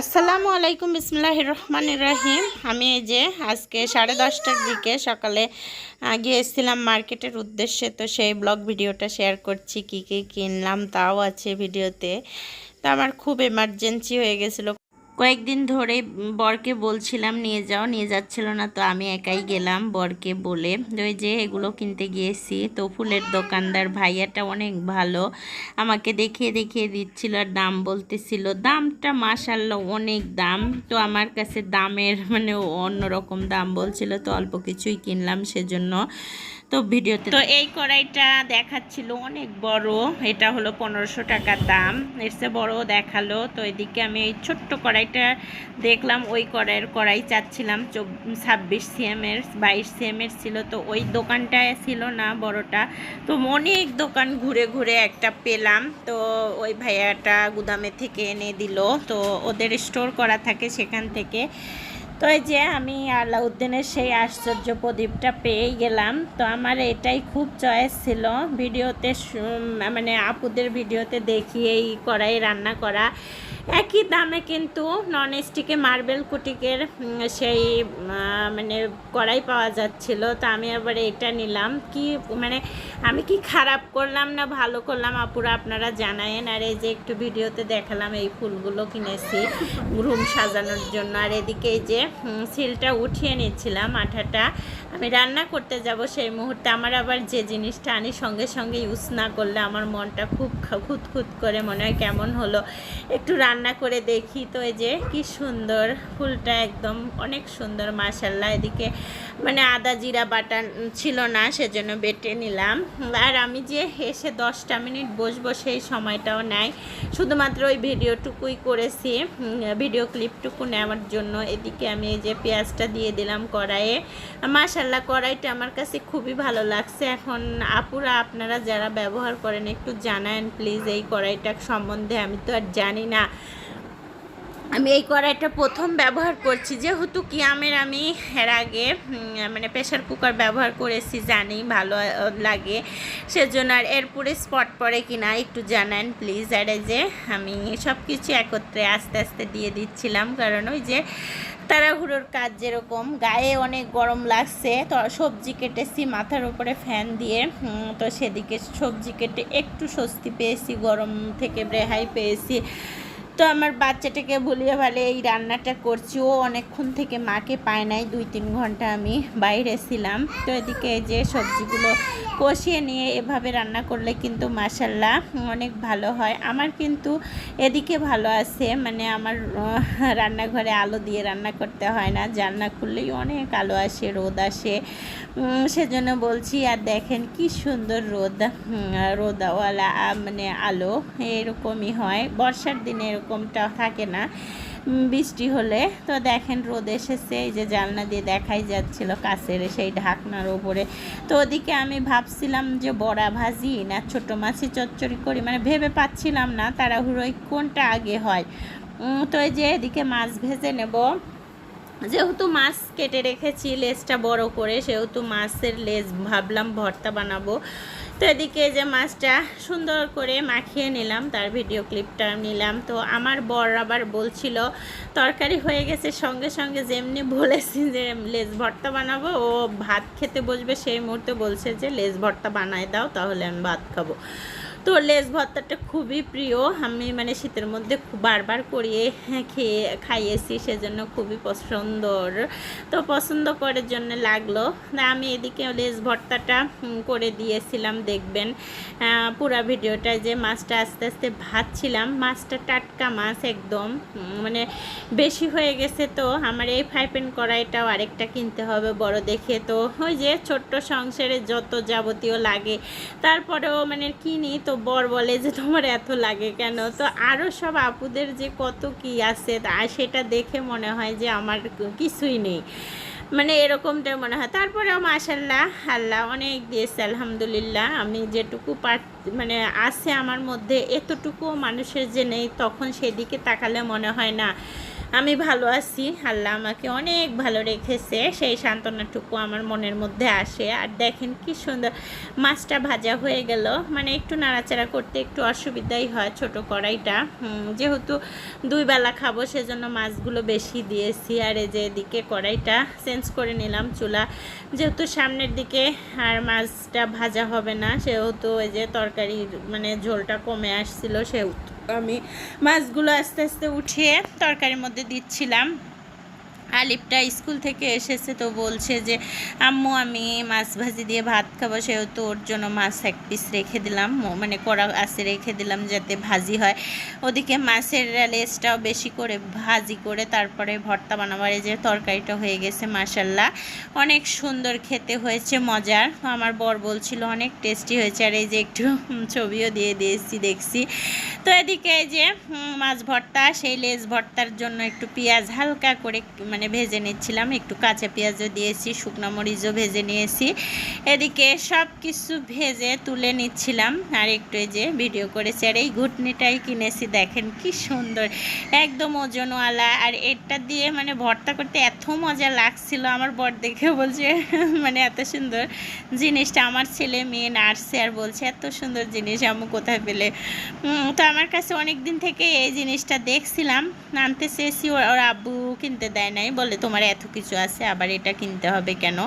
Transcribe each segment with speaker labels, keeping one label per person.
Speaker 1: আসসালামু আলাইকুম, বিসমিল্লাহির রহমানির রহিম। আমি এই যে আজকে 10:30টার দিকে সকালে গিয়েছিলাম মার্কেটের উদ্দেশ্যে। তো সেই ব্লগ ভিডিওটা শেয়ার করছি, কী কী কিনলাম তাও আছে ভিডিওতে। তো আমার খুব এমার্জেন্সি হয়ে গেছিলো, কয়েকদিন ধরে বরকে বলছিলাম নিয়ে যাও, নিয়ে যাচ্ছিল না। তো আমি একাই গেলাম বরকে বলে। ওই যে এগুলো কিনতে গিয়েছি। তো ফুলের দোকানদার ভাইয়াটা অনেক ভালো, আমাকে দেখিয়ে দেখিয়ে দিচ্ছিল আর দাম বলতেছিল। দামটা মাশাআল্লাহ অনেক দাম। তো আমার কাছে দামের অন্যরকম দাম বলছিল, তো অল্প কিছুই কিনলাম সেজন্য। তো ভিডিওতে তো এই কড়াইটা দেখাচ্ছিল অনেক বড়, এটা হলো 1500 টাকার দাম, এর চেয়ে বড় দেখালো। তো এদিকে আমি এই ছোট্ট কড়াইটা দেখলাম, ওই কড়াই চাচ্ছিলাম 26 সিএমের, 22 সিএমের ছিল। তো ওই দোকানটায় ছিল না বড়টা। তো অনেক দোকান ঘুরে ঘুরে একটা পেলাম। তো ওই ভাইয়াটা গুদামে থেকে এনে দিল, তো ওদের স্টোর করা থাকে সেখান থেকে। তো এই যে আমি আলাউদ্দিনের সেই আশ্চর্য প্রদীপটা পেয়ে গেলাম। তো আমার এটাই খুব চয়েস ছিল, ভিডিওতে আপুদের ভিডিওতে দেখি এই কড়াই রান্না করা। একই দামে কিন্তু নন স্টিকে মার্বেল কুটিকের সেই কড়াই পাওয়া যাচ্ছিল। তো আমি আবার এটা নিলাম। আমি কি খারাপ করলাম না ভালো করলাম আপুরা, আপনারা জানায়েন। আর এই যে একটু ভিডিওতে দেখালাম এই ফুলগুলো কিনেছি রুম সাজানোর জন্য। আর এদিকে এই যে সিলটা উঠিয়ে নিচ্ছিলাম, আঠাটা। আমি রান্না করতে যাব সেই মুহূর্তে আমার আবার যে জিনিসটা আনি সঙ্গে সঙ্গে ইউজ না করলে আমার মনটা খুব খুঁতখুত করে, মনে হয় কেমন হলো, একটু রান্না করে দেখি। তো এই যে কি সুন্দর ফুলটা, একদম অনেক সুন্দর মাশাআল্লাহ। এদিকে আদা জিরা বাটা ছিল না, সেজন্য বেটে নিলাম। আর আমি যে এসে 10টা মিনিট বসবো সেই সময়টাও নাই, শুধুমাত্র ওই ভিডিওটুকুই করেছি, ভিডিও ক্লিপটুকু নেওয়ার জন্য। এদিকে আমি এই যে পেঁয়াজটা দিয়ে দিলাম কড়াইয়ে। মাশাআল্লাহ কড়াইটা আমার কাছে খুবই ভালো লাগছে। এখন আপুরা আপনারা যারা ব্যবহার করেন একটু জানান প্লিজ এই কড়াইটার সম্বন্ধে, আমি তো আর জানি না। আমি এই কড়াইটা প্রথম ব্যবহার করছি, যেহেতু কিয়ামের আমি এর আগে প্রেশার কুকার ব্যবহার করেছি, জানি ভালো লাগে সেজন্য। আর এরপরে স্পট পড়ে কিনা একটু জানান প্লিজ। আর এই যে আমি সব কিছু একত্রে আস্তে আস্তে দিয়ে দিচ্ছিলাম, কারণ ওই যে তাড়াহুড়োর কাজ, যেরকম গায়ে অনেক গরম লাগছে। তো সবজি কেটেছি মাথার উপরে ফ্যান দিয়ে, তো সেদিকে সবজি কেটে একটু স্বস্তি পেয়েছি, গরম থেকে রেহাই পেয়েছি। তো আমার বাচ্চাটাকে ভুলিয়ে ভালে এই রান্নাটা করছি, ও অনেকক্ষণ থেকে মাকে পায় নাই, 2-3 ঘন্টা আমি বাইরে ছিলাম। তো এদিকে যে সবজিগুলো কষিয়ে নিয়ে এভাবে রান্না করলে কিন্তু মাশাআল্লাহ অনেক ভালো হয়। আমার কিন্তু এদিকে ভালো আছে, আমার রান্নাঘরে আলো দিয়ে রান্না করতে হয় না, জানলা খুললেই অনেক আলো আসে, রোদ আসে, সেজন্য বলছি। আর দেখেন কি সুন্দর রোদওয়ালা আলো, এরকমই হয় বর্ষার দিনে, এরকমটা থাকে না বৃষ্টি হলে। তো দেখেন রোদ এসেছে, এই যে জানলা দিয়ে দেখাই যাচ্ছিল কাছের সেই ঢাকনার ওপরে। তো ওদিকে আমি ভাবছিলাম যে বড়া ভাজি না ছোটো মাছি চচ্চড়ি করি, ভেবে পাচ্ছিলাম না, তাড়াহুড়োয় কোনটা আগে হয়। তো এই যে এদিকে মাছ ভেজে নেব, যেহেতু মাছ কেটে রেখেছি লেজটা বড় করে, সেহেতু মাছের লেজ ভাবলাম ভর্তা বানাবো। তো এদিকে যে মাছটা সুন্দর করে মাখিয়ে নিলাম, তার ভিডিও ক্লিপটা নিলাম। তো আমার বর আবার বলছিল তরকারি হয়ে গেছে, সঙ্গে সঙ্গে যেমনি বলেছি যে লেজ ভর্তা বানাবো, ও ভাত খেতে বসবে সেই মুহূর্তে বলছে যে লেজ ভর্তা বানায় দাও, তাহলে আমি ভাত খাবো। তো লেজ ভর্তাটা খুবই প্রিয়, আমি শীতের মধ্যে খুব বারবার করিয়ে খাইয়েছি, সেজন্য খুবই তো পছন্দ করার জন্য লাগলো। আমি এদিকে লেজ ভর্তাটা করে দিয়েছিলাম, দেখবেন পুরা ভিডিওটায়। যে মাছটা আস্তে আস্তে ভাজছিলাম, মাছটা টাটকা মাছ একদম, বেশি হয়ে গেছে। তো আমার এই ফ্রাই প্যান কড়াইটাও আরেকটা কিনতে হবে বড় দেখে। তো ওই যে ছোট্ট সংসারে যত যাবতীয় লাগে তারপরেও কিনি, তো বর বলে যে তোমার এত লাগে কেন। তো আরও সব আপুদের যে কত কি আছে সেটা দেখে মনে হয় যে আমার কিছুই নেই, এরকমটা মনে হয়। তারপরেও মাশাআল্লাহ আল্লাহ অনেক দিয়েছে আলহামদুলিল্লাহ। আমি যেটুকু আছে আমার মধ্যে, এতটুকুও মানুষের যে নেই, তখন সেদিকে তাকালে মনে হয় না আমি ভালো আছি, আল্লাহ আমাকে অনেক ভালো রেখেছে, সেই সান্ত্বনাটুকু আমার মনের মধ্যে আসে। আর দেখেন কি সুন্দর মাছটা ভাজা হয়ে গেল। মানে একটু নাড়াচাড়া করতে একটু অসুবিধাই হয় ছোট কড়াইটা, যেহেতু 2 বেলা খাবো সেজন্য মাছগুলো বেশি দিয়েছি। আর এই যে এদিকে কড়াইটা চেঞ্জ করে নিলাম, চুলা যেহেতু সামনের দিকে আর মাছটা ভাজা হবে না, সেহেতু ওই যে তরকারি মানে ঝোলটা কমে আসছিল, সেহেতু আমি মাছগুলো আস্তে আস্তে উঠিয়ে তরকারির মধ্যে দিচ্ছিলাম। আলিফটা স্কুল থেকে এসেছে তো বলছে যে আম্মু আমি মাছ ভাজি দিয়ে ভাত খাবো, সেহেতু ওর জন্য মাছ 1 পিস রেখে দিলাম, মানে কড়া আছে রেখে দিলাম যাতে ভাজি হয়। ওদিকে মাছের লেজটাও বেশি করে ভাজি করে তারপরে ভর্তা বানাবার, এই যে তরকারিটা হয়ে গেছে মাশাল্লাহ অনেক সুন্দর খেতে হয়েছে, মজার। আমার বর বলছিল অনেক টেস্টি হয়েছে। আর এই যে একটু ছবিও দিয়ে দিয়েছি দেখছি। তো এদিকে এই যে মাছ ভর্তা, সেই লেজ ভর্তার জন্য একটু পেঁয়াজ হালকা করে মানে ভেজে নিচ্ছিলাম, একটু কাঁচা পেঁয়াজও দিয়েছি, শুকনো মরিচও ভেজে নিয়েছি। এদিকে সব কিছু ভেজে তুলে নিচ্ছিলাম আর একটু এই যে ভিডিও করেছি। আর এই ঘুটনিটাই কিনেছি, দেখেন কি সুন্দর, একদম ওজনওয়ালা। আর এটা দিয়ে মানে ভর্তা করতে এত মজা লাগছিল, আমার বর দেখে বলছে মানে এত সুন্দর জিনিসটা, আমার ছেলে মেয়ে নাড়ছে আর বলছে এত সুন্দর জিনিস আম্মু কোথায় পেলে। তো আমার কাছে অনেক দিন থেকে এই জিনিসটা দেখছিলাম, আনতে চেয়েছি, ওর আব্বু কিনতে দেয় নাই, বলে তোমার এত কিছু আছে আবার এটা কিনতে হবে কেন।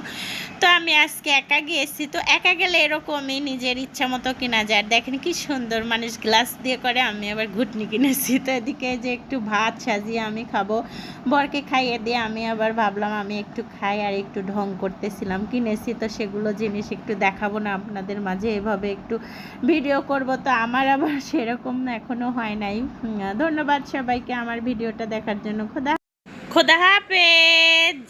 Speaker 1: তো আমি আজকে একা গিয়েছি, তো একা গেলে এরকমই নিজের ইচ্ছা মতো কেনা যায়। দেখেন কি সুন্দর মানুষ গ্লাস দিয়ে করে, আমি আবার ঘুটনি কিনেছি। তো এদিকে যে একটু ভাত সাজিয়ে আমি খাবো, বরকে খাইয়ে দিয়ে আমি আবার ভাবলাম আমি একটু খাই, আর একটু ঢং করতেছিলাম কিনেছি, তো সেগুলো জিনিস একটু দেখাবো না আপনাদের মাঝে, এভাবে একটু ভিডিও করব। তো আমার আবার সেরকম এখনও হয় নাই। ধন্যবাদ সবাইকে আমার ভিডিওটা দেখার জন্য। খোদা হাফেজ।